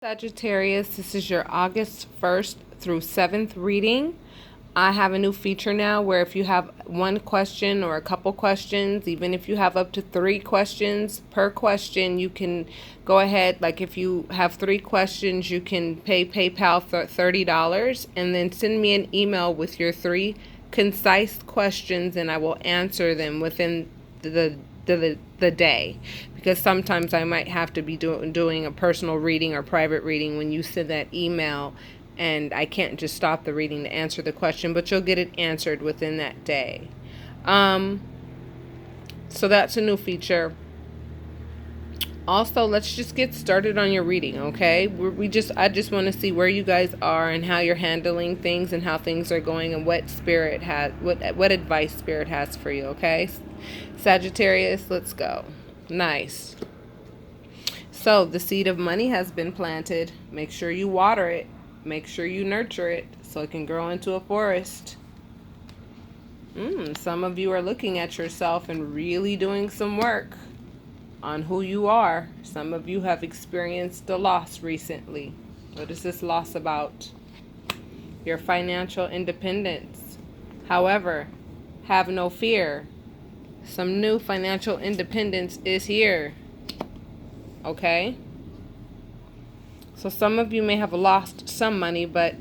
Sagittarius, this is your August 1st through 7th reading. I have a new feature now where if you have one question or a couple questions, even if you have up to 3 questions per question, you can go ahead. Like if you have 3 questions, you can pay PayPal for $30 and then send me an email with your 3 concise questions and I will answer them within the day, because sometimes I might have to be doing a personal reading or private reading when you send that email, and I can't just stop the reading to answer the question, but you'll get it answered within that day. So that's a new feature. Also, let's just get started on your reading, okay? I just want to see where you guys are and how you're handling things and how things are going and what spirit has, what advice spirit has for you, okay? Sagittarius, let's go. Nice. So the seed of money has been planted. Make sure you water it. Make sure you nurture it so it can grow into a forest. Some of you are looking at yourself and really doing some work on who you are. Some of you have experienced a loss recently. What is this loss about? Your financial independence. However, have no fear. Some new financial independence is here. Okay? So some of you may have lost some money, but,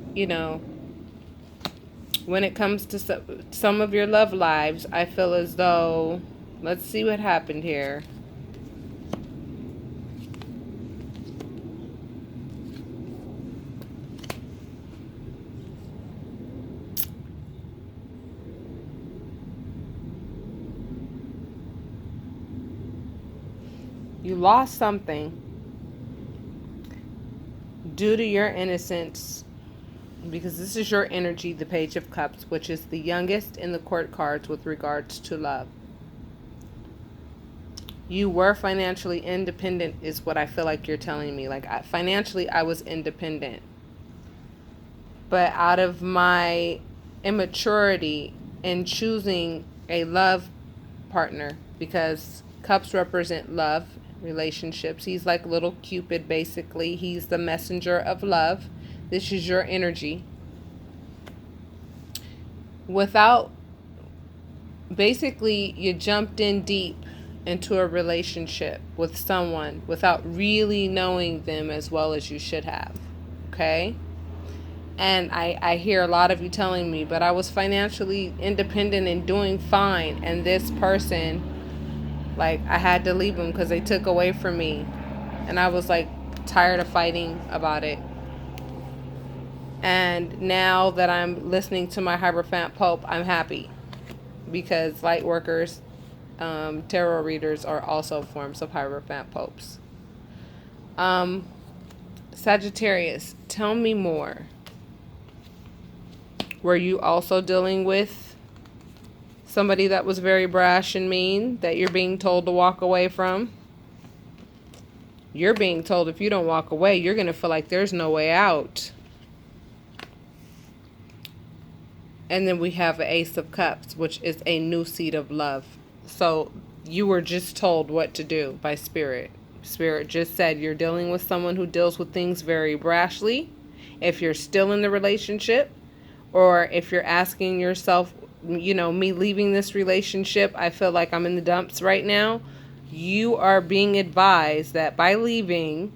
when it comes to some of your love lives, I feel as though, let's see what happened here. You lost something due to your innocence, because this is your energy, the Page of Cups, which is the youngest in the court cards with regards to love. You were financially independent is what I feel like you're telling me. Like financially, I was independent. But out of my immaturity in choosing a love partner, because cups represent love, relationships. He's like little Cupid, basically. He's the messenger of love. This is your energy. Basically, you jumped in deep into a relationship with someone without really knowing them as well as you should have. Okay? And I hear a lot of you telling me, but I was financially independent and doing fine. And this person, like, I had to leave them because they took away from me. And I was, like, tired of fighting about it. And now that I'm listening to my Hierophant Pope, I'm happy. Because light workers, tarot readers are also forms of Hierophant Popes. Sagittarius, tell me more. Were you also dealing with somebody that was very brash and mean that you're being told to walk away from? You're being told if you don't walk away, you're going to feel like there's no way out. And then we have an Ace of Cups, which is a new seed of love. So you were just told what to do by Spirit. Spirit just said you're dealing with someone who deals with things very brashly. If you're still in the relationship, or if you're asking yourself, me leaving this relationship, I feel like I'm in the dumps right now. You are being advised that by leaving,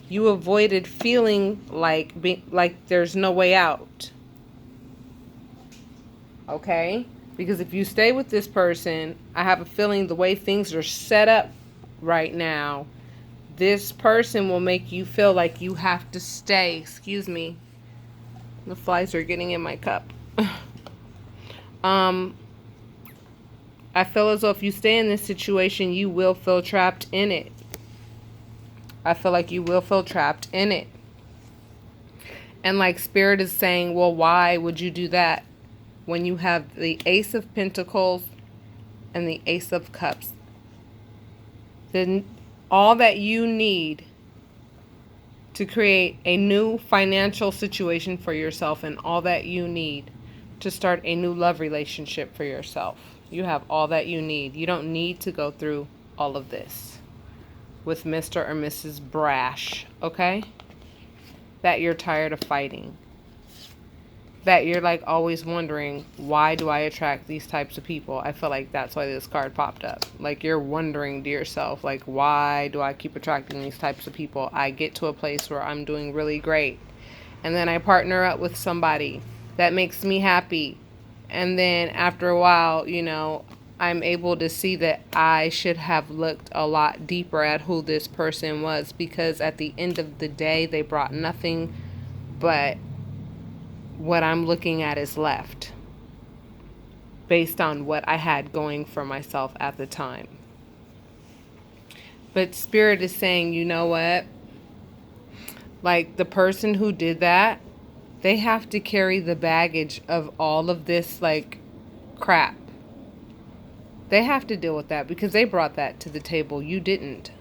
you avoided feeling like there's no way out. Okay? Because if you stay with this person, I have a feeling the way things are set up right now, this person will make you feel like you have to stay. Excuse me. The flies are getting in my cup. I feel as though if you stay in this situation, you will feel trapped in it. I feel like you will feel trapped in it. And like Spirit is saying, well, why would you do that when you have the Ace of Pentacles and the Ace of Cups? Then all that you need to create a new financial situation for yourself, and all that you need to start a new love relationship for yourself. You have all that you need. You don't need to go through all of this. with Mr. or Mrs. Brash, okay? That you're tired of fighting. That you're like always wondering, why do I attract these types of people? I feel like that's why this card popped up. Like you're wondering to yourself, like, why do I keep attracting these types of people? I get to a place where I'm doing really great. And then I partner up with somebody that makes me happy. And then after a while, I'm able to see that I should have looked a lot deeper at who this person was, because at the end of the day, they brought nothing but what I'm looking at is left based on what I had going for myself at the time. But Spirit is saying, you know what? Like the person who did that, they have to carry the baggage of all of this like crap. They have to deal with that because they brought that to the table. You didn't.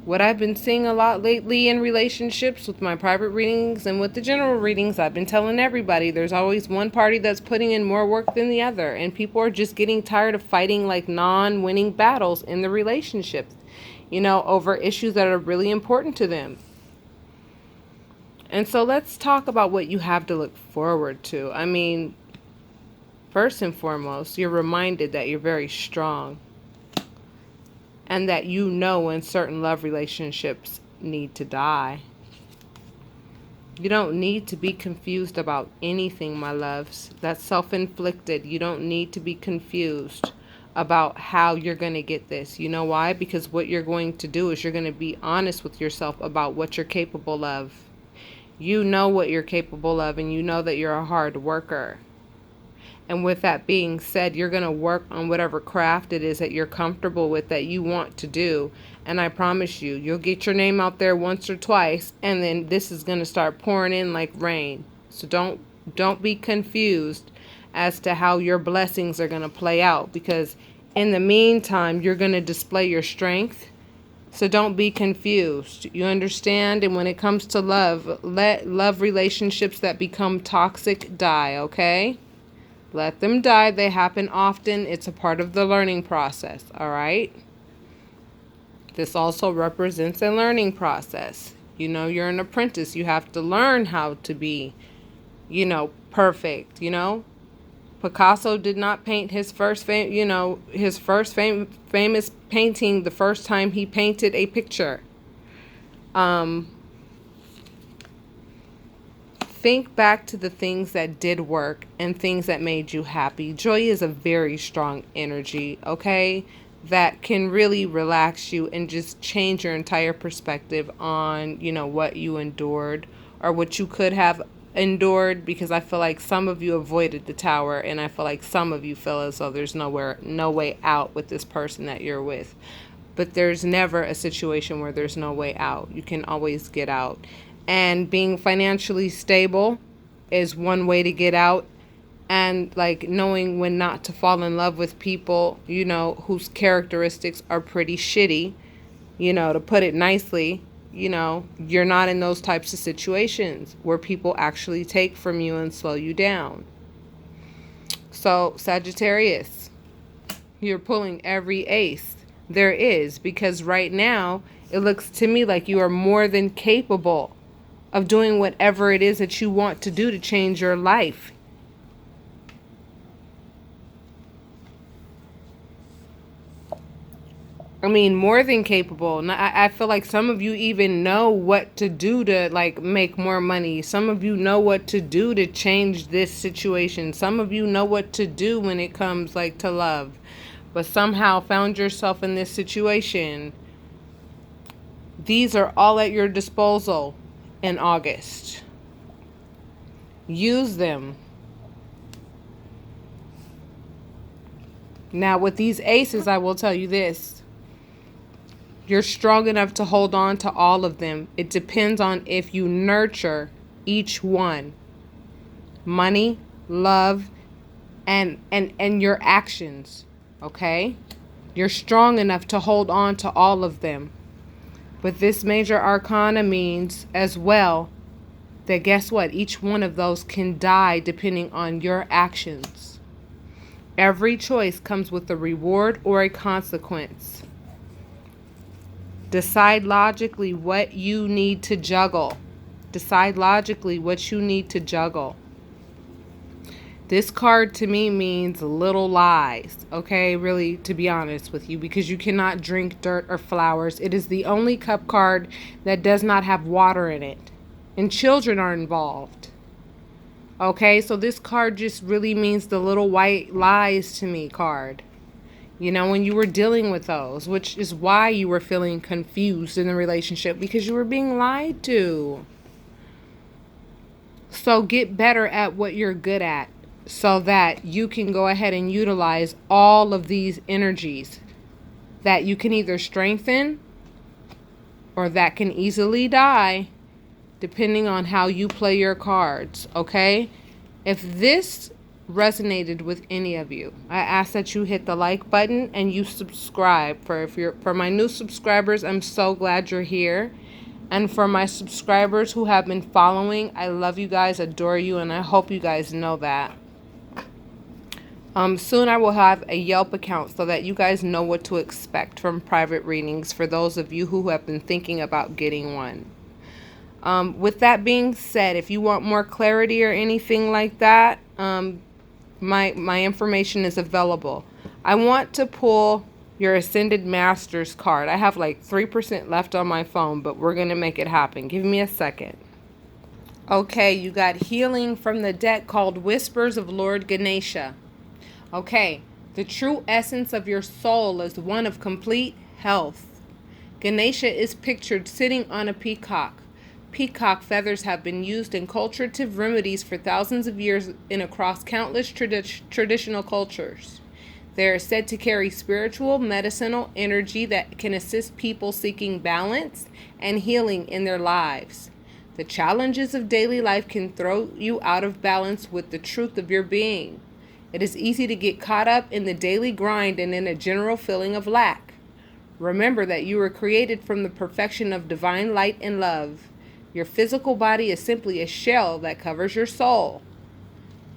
What I've been seeing a lot lately in relationships with my private readings and with the general readings, I've been telling everybody there's always one party that's putting in more work than the other. And people are just getting tired of fighting like non-winning battles in the relationships, over issues that are really important to them. And so let's talk about what you have to look forward to. I mean, first and foremost, you're reminded that you're very strong. And that when certain love relationships need to die. You don't need to be confused about anything, my loves. That's self-inflicted. You don't need to be confused about how you're going to get this. You know why? Because what you're going to do is you're going to be honest with yourself about what you're capable of. You know what you're capable of, and you know that you're a hard worker. And with that being said, you're going to work on whatever craft it is that you're comfortable with, that you want to do. And I promise you, you'll get your name out there once or twice, and then this is going to start pouring in like rain. So don't be confused as to how your blessings are going to play out, because in the meantime, you're going to display your strength. So don't be confused. You understand? And when it comes to love, let love relationships that become toxic die, okay? Let them die. They happen often. It's a part of the learning process, all right? This also represents a learning process. You're an apprentice. You have to learn how to be, perfect, Picasso did not paint his first famous painting the first time he painted a picture. Think back to the things that did work and things that made you happy. Joy is a very strong energy, okay? That can really relax you and just change your entire perspective on, what you endured or what you could have endured, because I feel like some of you avoided the tower, and I feel like some of you feel as though there's no way out with this person that you're with. But there's never a situation where there's no way out. You can always get out. And being financially stable is one way to get out. And like knowing when not to fall in love with people, whose characteristics are pretty shitty, to put it nicely, you're not in those types of situations where people actually take from you and slow you down. So Sagittarius, you're pulling every ace there is, because right now it looks to me like you are more than capable of doing whatever it is that you want to do to change your life. I mean, more than capable. I feel like some of you even know what to do to like make more money. Some of you know what to do to change this situation. Some of you know what to do when it comes like to love, but somehow found yourself in this situation. These are all at your disposal in August. Use them. Now with these aces, I will tell you this. You're strong enough to hold on to all of them. It depends on if you nurture each one. Money, love, and your actions. Okay? You're strong enough to hold on to all of them. But this major arcana means as well that guess what? Each one of those can die depending on your actions. Every choice comes with a reward or a consequence. Decide logically what you need to juggle. Decide logically what you need to juggle. This card to me means little lies, okay? Really, to be honest with you, because you cannot drink dirt or flowers. It is the only cup card that does not have water in it. And children are involved. Okay, so this card just really means the little white lies to me card. You know, when you were dealing with those, which is why you were feeling confused in the relationship, because you were being lied to. So get better at what you're good at so that you can go ahead and utilize all of these energies that you can either strengthen or that can easily die depending on how you play your cards, okay? If this resonated with any of you, I ask that you hit the like button and you subscribe. For my new subscribers, I'm so glad you're here. And for my subscribers who have been following, I love you guys, adore you, and I hope you guys know that. Soon I will have a Yelp account so that you guys know what to expect from private readings for those of you who have been thinking about getting one. With that being said, if you want more clarity or anything like that, my information is available. I want to pull your Ascended Masters card. I have like 3% left on my phone, but we're going to make it happen. Give me a second. Okay, you got healing from the deck called Whispers of Lord Ganesha. Okay, the true essence of your soul is one of complete health. Ganesha is pictured sitting on a peacock. Peacock feathers have been used in curative remedies for thousands of years and across countless traditional cultures. They are said to carry spiritual, medicinal energy that can assist people seeking balance and healing in their lives. The challenges of daily life can throw you out of balance with the truth of your being. It is easy to get caught up in the daily grind and in a general feeling of lack. Remember that you were created from the perfection of divine light and love. Your physical body is simply a shell that covers your soul.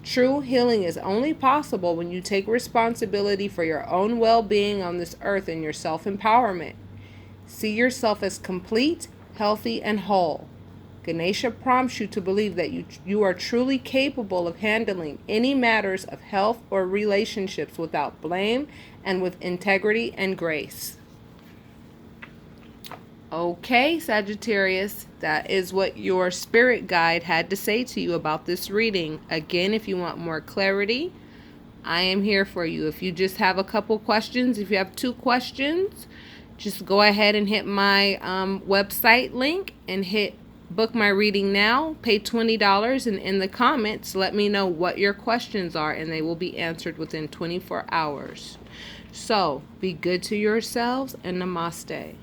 True healing is only possible when you take responsibility for your own well-being on this earth and your self-empowerment. See yourself as complete, healthy, and whole. Ganesha prompts you to believe that you are truly capable of handling any matters of health or relationships without blame and with integrity and grace. Okay, Sagittarius, that is what your spirit guide had to say to you about this reading. Again, if you want more clarity, I am here for you. If you just have a couple questions, if you have 2 questions, just go ahead and hit my website link and hit book my reading now. Pay $20, and in the comments, let me know what your questions are, and they will be answered within 24 hours. So, be good to yourselves, and namaste.